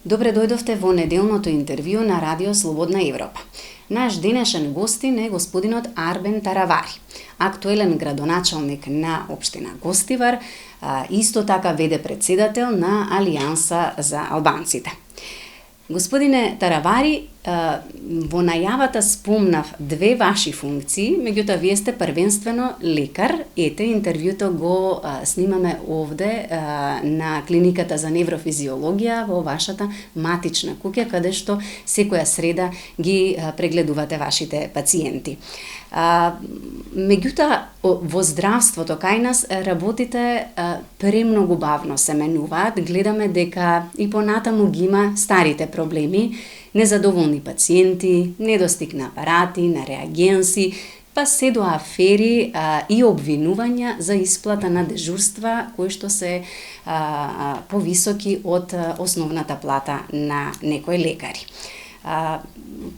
Добре дојдовте во неделното интервју на Радио Слободна Европа. Наш денешен гостин е господинот Арбен Таравари, актуелен градоначалник на општина Гостивар, исто така веде председател на Алијанса за албанците. Господине Таравари, во најавата спомнав две ваши функции, меѓутоа вие сте првенствено лекар. Ете, интервјуто го снимаме овде на клиниката за неврофизиологија во вашата матична куќа, каде што секоја среда ги прегледувате вашите пациенти. Меѓутоа, во здравството кај нас работите премногу бавно се менуваат. Гледаме дека и понатаму ги има старите проблеми, незадоволни пациенти, недостиг на апарати, на реагенси, па се до афери и обвинувања за исплата на дежурства кои што се повисоки од основната плата на некои лекари.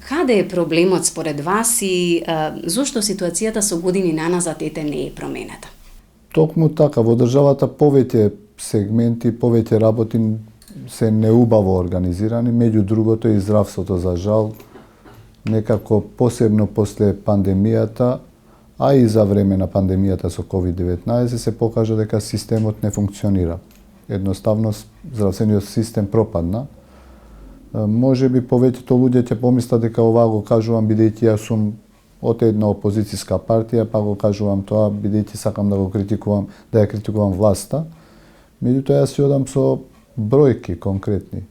Каде е проблемот според вас и зошто ситуацијата со години наназад не е променета? Токму така, во државата повеќе сегменти, повеќе работи се неубаво организирани, меѓу другото и здравството за жал, некако посебно после пандемијата, а и за време на пандемијата со COVID-19 се покажа дека системот не функционира. Едноставно здравствениот систем пропадна. Може би повеќето луѓе ќе помислат дека ова го кажувам бидејќи јас сум од една опозицијска партија, па го кажувам тоа бидејќи сакам да го критикувам, да ја критикувам власта. Меѓутоа јас си одам со бројки конкретни.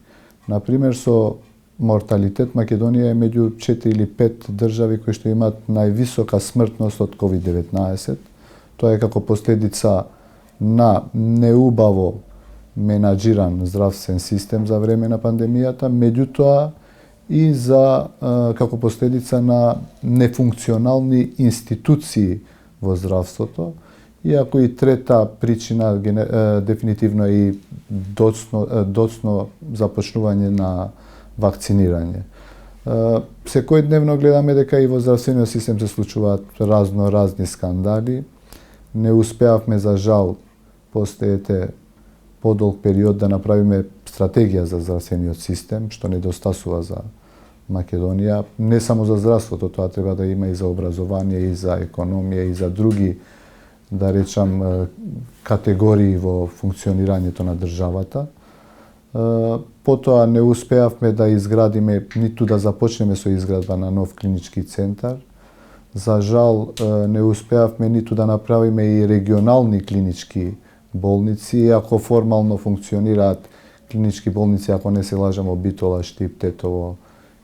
Например, со морталитет Македонија е меѓу 4 или 5 држави кои што имаат највисока смртност од COVID-19. Тоа е како последица на неубаво менаџиран здравствен систем за време на пандемијата, меѓутоа и за како последица на нефункционални институции во здравството. Иако и трета причина дефинитивно е и доцно започнување на вакцинирање. Секојдневно гледаме дека и во здравствениот систем се случуваат разни скандали. Не успеавме за жал после подолг период да направиме стратегија за здравствениот систем, што недостасува за Македонија. Не само за здравството, тоа треба да има и за образование, и за економија, и за други, да речам, категории во функционирањето на државата. Потоа не успеавме да изградиме, ниту да започнеме со изградба на нов клинички центар. За жал, не успеавме ниту да направиме и регионални клинички болници, иако формално функционираат клинички болници, ако не се лажам, во Битола, Штип, Тетово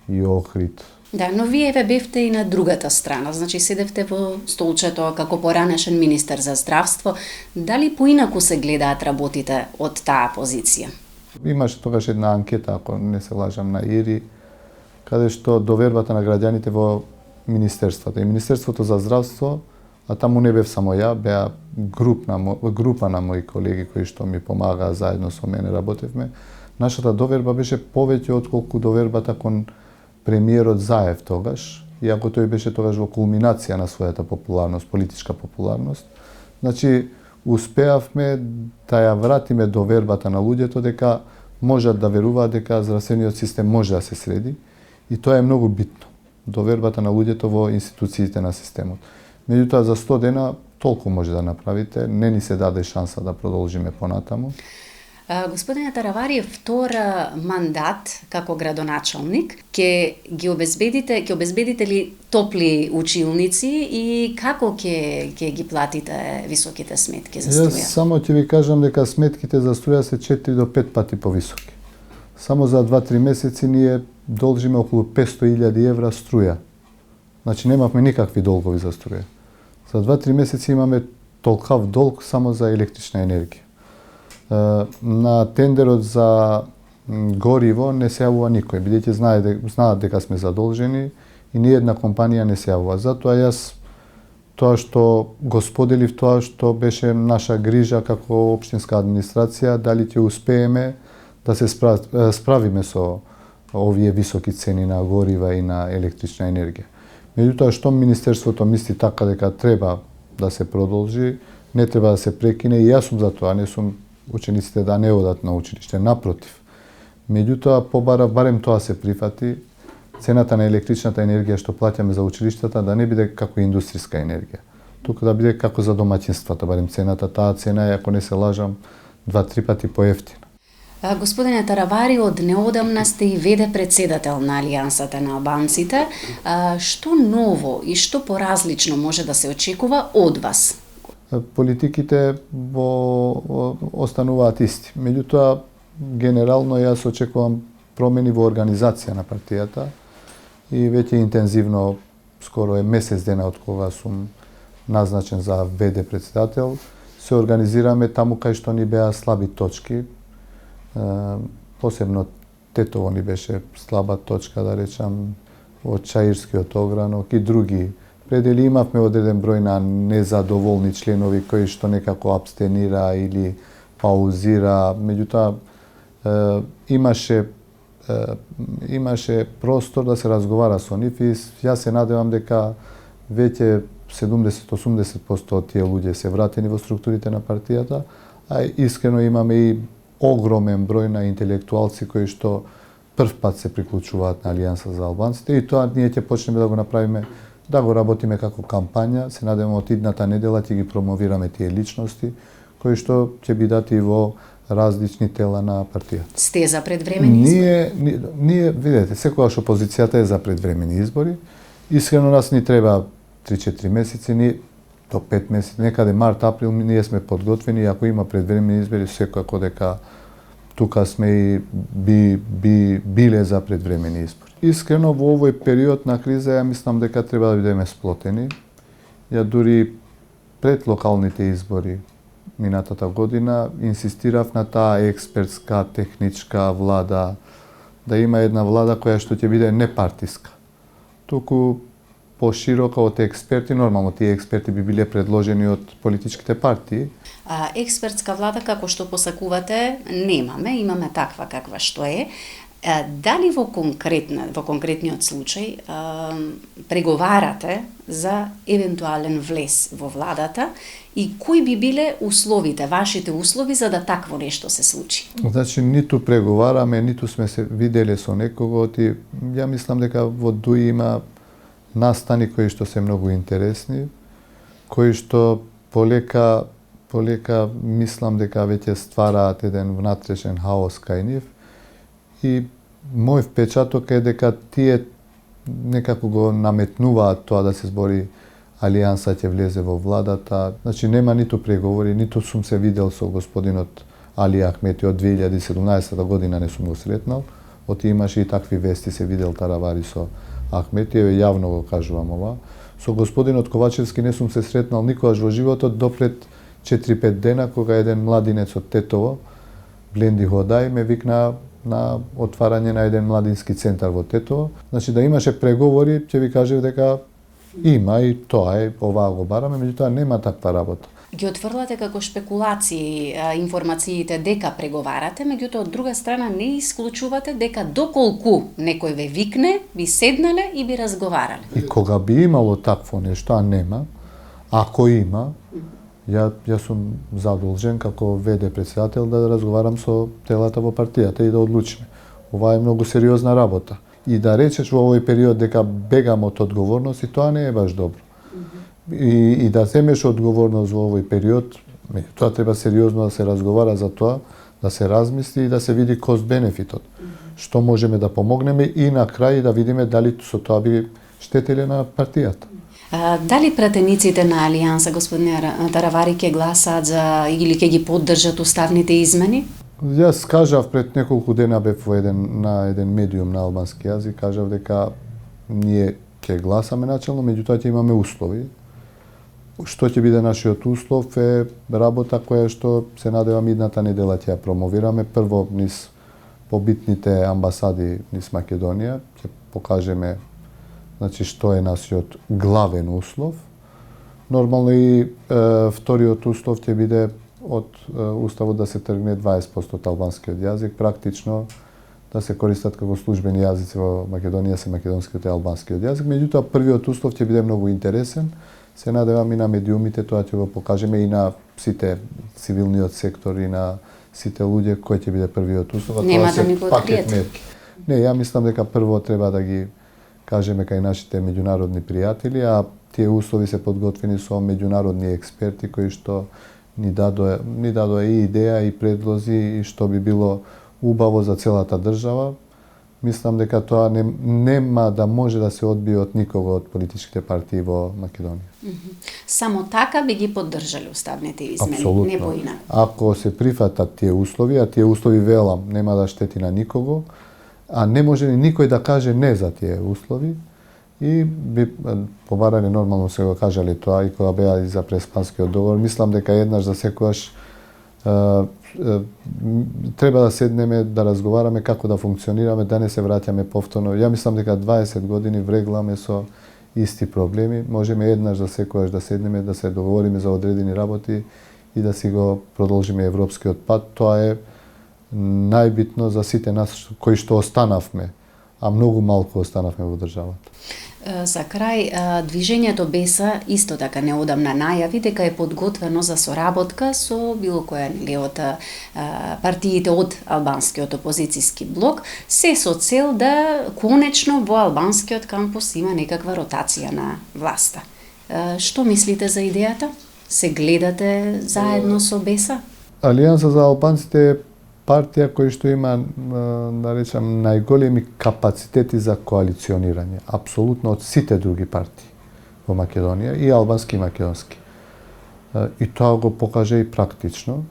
и Охрид. Да, но вие бевте и на другата страна, значи седевте во столчето како поранешен министер за здравство. Дали поинаку се гледаат работите од таа позиција? Имаше тогаш една анкета, ако не се лажам, на ИРИ, каде што довербата на граѓаните во министерството. И Министерството за здравство, а таму не бев само ја, беа група на мои колеги кои што ми помагаа, заедно со мене работевме. Нашата доверба беше повеќе отколку довербата кон премиерот Заев тогаш, иако тој беше тогаш во кулминација на својата популарност, политичка популарност. Значи, успеавме да ја вратиме довербата на луѓето дека можат да веруваат дека здравствениот систем може да се среди, и тоа е многу битно. Довербата на луѓето во институциите на системот. Меѓутоа, за 100 дена толку може да направите, не ни се даде шанса да продолжиме понатаму. Господине Таравари, втор мандат како градоначалник, ќе обезбедите ли топли училници и како ќе ги платите високите сметки за струја? Јас само ќе ви кажам дека сметките за струја се 4 до 5 пати повисоки. Само за 2-3 месеци ние должиме околу 500.000 евра струја. Значи немавме никакви долгови за струја. За 2-3 месеци имаме толкав долг само за електрична енергија. На тендерот за гориво не се јавува никој, бидејќи знаат дека сме задолжени и ни една компанија не се јавува. Затоа јас тоа што го споделив, тоа што беше наша грижа како општинска администрација, дали ќе успееме да се справиме со овие високи цени на горива и на електрична енергија. Меѓутоа, што Министерството мисли така дека треба да се продолжи, не треба да се прекине, и јас сум за тоа, не сум учениците да не одат на училиште, напротив. Меѓутоа, побарав барем тоа се прифати, цената на електричната енергија што плаќаме за училиштата да не биде како индустријска енергија, туку да биде како за домаќинствата, барем цената. Таа цена е, ако не се лажам, 2-3 пати поевтина. Господине Таравари, од неодамна сте и веде председател на Алијансата на албанците. Што ново и што поразлично може да се очекува од вас? Политиките остануваат исти. Меѓутоа, генерално јас очекувам промени во организација на партијата и веќе интензивно, скоро е месец дена од кога сум назначен за ВД председател, се организираме таму кај што ни беа слаби точки. Посебно Тетово ни беше слаба точка, да речам, од Чаирскиот огранок и други предели. Имавме одреден број на незадоволни членови кои што некако абстенира или паузира. Меѓутоа, имаше простор да се разговара со нив и јас се надевам дека веќе 70-80% од тие луѓе се вратени во структурите на партијата, а искрено имаме и огромен број на интелектуалци кои што прв пат се приклучуваат на Алијанса за албанците и тоа ние ќе почнеме да го направиме, да го работиме како кампања. Се надевам од идната недела ќе ги промовираме тие личности кои што ќе бидат и во различни тела на партијата. Сте за предвремени избори? Ние, видете, секогаш опозицијата е за предвремени избори. Искрено нас ни треба 3-4 месеци, до 5 месеци, некаде март, април, ние сме подготвени. Ако има предвремени избори, секако дека тука сме и биле за предвремени избори. Искрено, во овој период на криза, ја мислам дека треба да бидеме сплотени. Ја дури пред локалните избори минатата година инсистирав на таа експертска, техничка влада, да има една влада која што ќе биде непартиска. Туку поширока од експерти, нормално тие експерти би биле предложени од политичките партии. Експертска влада, како што посакувате, немаме, имаме таква каква што е. Дали во конкретниот случај преговарате за евентуален влез во владата и кои би биле условите, вашите услови за да такво нешто се случи? Значи, ниту преговараме, ниту сме се виделе со некого. Ја мислам дека во ДУИ има настани кои што се многу интересни, кои што полека мислам дека веќе ствараат еден внатрешен хаос кај нив. И мој впечаток е дека тие некако го наметнуваат тоа да се збори Алијанса ќе влезе во владата. Значи, нема ниту преговори, ниту сум се видел со господинот Али Ахмети од 2017 година, не сум го сретнал. Оти имаше и такви вести, се видел Таравари со Ахмети, јавно го кажувам ова. Со господинот Ковачевски не сум се сретнал никогаш во животот до пред 4-5 дена, кога еден младинец од Тетово, Бленди Ходај, ме викна на отварање на еден младински центар во Тетово. Значи, да имаше преговори, ќе ви кажев дека има и тоа е, оваа го бараме, меѓутоа нема таква работа. Ги отфрлате како шпекулации информациите дека преговарате, меѓутоа од друга страна не исклучувате дека доколку некој ве викне, би седнале и би разговарале. И кога би имало такво нешто, а нема, ако има, Ја сум задолжен како ВД председател да разговарам со телата во партијата и да одлучиме. Ова е многу сериозна работа. И да речеш во овој период дека бегам од одговорност, и тоа не е баш добро. И да земеш одговорност во овој период, тоа треба сериозно да се разговара за тоа, да се размисли и да се види кост-бенефитот. Што можеме да помогнеме и на крај да видиме дали со тоа би штетеле на партијата. Дали пратениците на Алијанса, господине Таравари, ќе гласаат за или ќе ги поддржат уставните измени? Јас кажав пред неколку дена бев на еден медиум на албански јазик, кажав дека ние ќе гласаме начелно, меѓутоа ќе имаме услови. Што ќе биде нашиот услов е работа која што се надевам идната недела ќе ја промовираме. Прво низ побитните амбасади низ Македонија, ќе покажеме значи што е нашиот главен услов. Нормално и вториот услов ќе биде од уставот да се тргне 20% од албанскиот јазик, практично да се користат како службени јазици во Македонија се македонскиот и албанскиот јазик. Меѓутоа првиот услов ќе биде многу интересен. Се надевам и на медиумите тоа ќе го покажеме и на сите цивилниот сектор и на сите луѓе кој ќе биде првиот услов, Нема тоа да ни се го пакет откриете. мерки. Не, ја мислам дека прво треба да ги кажеме кај нашите меѓународни пријатели, а тие услови се подготвени со меѓународни експерти кои што ни дадоа и идеја и предлози и што би било убаво за целата држава. Мислам дека тоа нема да може да се одбие од никого од политичките партии во Македонија. Само така би ги поддржали уставните измени, Апсолутно. не поинаку. Ако се прифатат тие услови, а тие услови велам нема да штети на никого, а не може ни никој да каже не за тие услови, и би побарале нормално се го кажале тоа и кога беа и за преспанскиот договор. Мислам дека еднаш за секогаш треба да седнеме да разговараме како да функционираме, да не се враќаме повторно. Ја мислам дека 20 години врегламе со исти проблеми. Можеме еднаш за секогаш да седнеме, да се договориме за одредени работи и да си го продолжиме европскиот пат. Тоа е најбитно за сите нас кои што останавме, а многу малку останавме во државата. За крај, движењето Беса исто така неодамна најави дека е подготвено за соработка со било која од партиите од албанскиот опозицијски блок, се со цел да конечно во албанскиот кампус има некаква ротација на власта. Што мислите за идејата? Се гледате заедно со Беса? Алијанса за албанците е партија која што има, да речам, најголеми капацитети за коалиционирање, апсолутно од сите други партии во Македонија, и албански и македонски. И тоа го покаже и практично.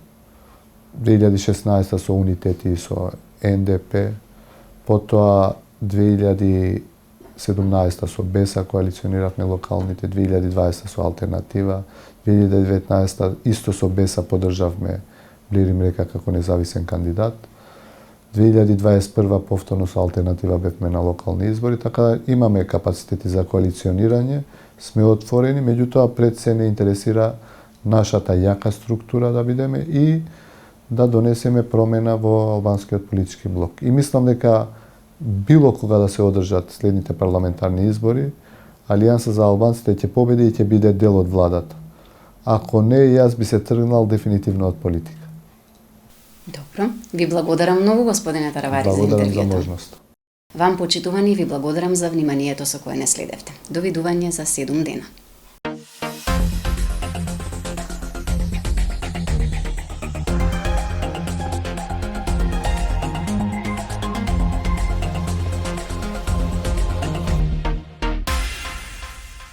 2016 со Унитет и со НДП, потоа 2017 со Беса коалициониравме локалните, 2020 со Алтернатива, 2019 исто со Беса поддржавме Блирим Река како независен кандидат. 2021 повторно со Алтернатива бевме на локални избори, така имаме капацитети за коалиционирање, сме отворени, меѓутоа пред се не интересира нашата јака структура да бидеме и да донесеме промена во албанскиот политички блок. И мислам дека било кога да се одржат следните парламентарни избори, Алијанса за албанците ќе победи и ќе биде дел од владата. Ако не, јас би се тргнал дефинитивно од политика. Добро, ви благодарам многу, господине Таравари, за Благодарам интервјуто. за можност. Вам, почитувани, ви благодарам за вниманието со кое не следевте. Довидување за 7 дена.